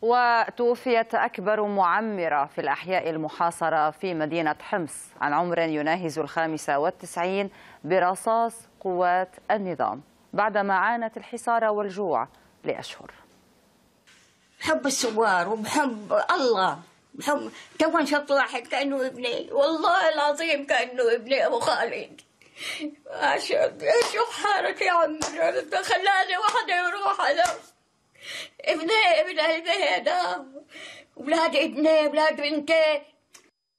وتوفيت أكبر معمرة في الأحياء المحاصرة في مدينة حمص عن عمر يناهز 95 برصاص قوات النظام بعدما عانت الحصار والجوع لأشهر. بحب الثوار وبحب الله، بحب تو شفت واحد كأنه ابني، والله العظيم كأنه ابني أبو خالد. شو حالك يا عمي؟ خلاني وحدة يروح على ابن هذا ولاد ابني ولاد بنتي.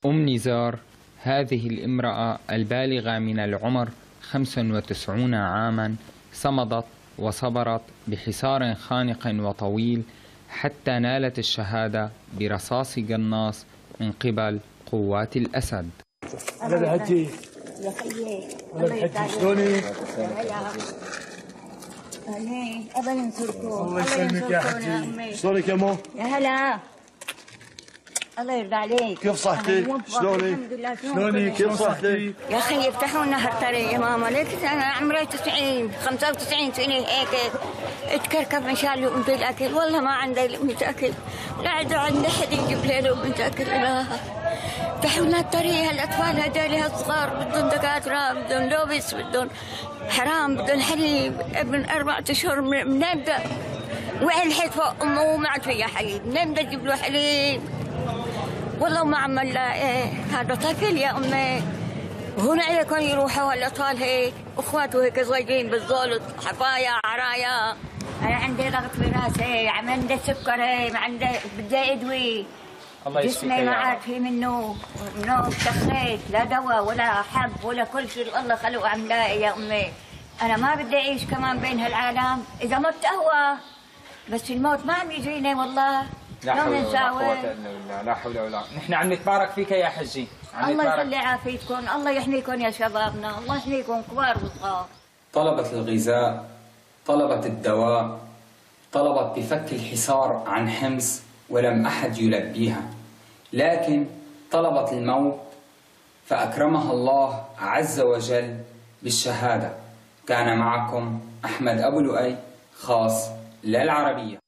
نزار هذه الامرأة البالغة من العمر 95 عاما صمدت وصبرت بحصار خانق وطويل حتى نالت الشهادة برصاص قناص من قبل قوات الأسد. يا خيي الله يسعدك. شلونك؟ أبدا نصركم. الله يسلمك يا حجي. شلونك يا مو؟ يا هلا. الله يرضى عليك. كيف صحتك؟ شلونك؟ الحمد لله. شلونك؟ كيف صحتك؟ يا أخي يفتحوا لنا هالطريق يا ماما، ليك أنا عمري 95 سنة هيك اتكركب مشان لقمة الأكل، والله ما عندي لقمة أكل، لا عندي حد يجيب لي لقمة أكل. فتحوا لنا الطريق، هالأطفال هذول هالصغار بدهم دكاترة، بدهم لوبس، بدهم حرام، بدهم حليب، ابن 4 أشهر منين بدأ وعي الحيط فوق أمه وما عاد فيها حليب، منين بدي أجيب له حليب؟ والله ما عمل لا هذا طفل يا أمي، هون عليكم يروحوا هالأطفال هيك، أخواته هيك صغيرين بالزولط، حفايا عرايا. أنا عندي ضغط براسي، عندي سكري، عندي بدي أدوي، جسمي ما عاد في منه نوم، شخيت لا دواء ولا حب ولا كل شيء الله خلقه عملاه يا أمي. أنا ما بدي أعيش كمان بين هالعالم، إذا مت أهوى، بس الموت ما عم يجيني والله. لا حول ولا قوة إلا بالله، لا حول ولا قوة. نحن عم نتبارك فيك يا حجي. الله يخلي عافيتكم، الله يحميكم يا شبابنا، الله يحميكم كبار وصغار. طلبت الغذاء، طلبت الدواء، طلبت بفك الحصار عن حمص ولم أحد يلبيها، لكن طلبت الموت فأكرمها الله عز وجل بالشهادة. كان معكم أحمد أبو لؤي، خاص للعربية.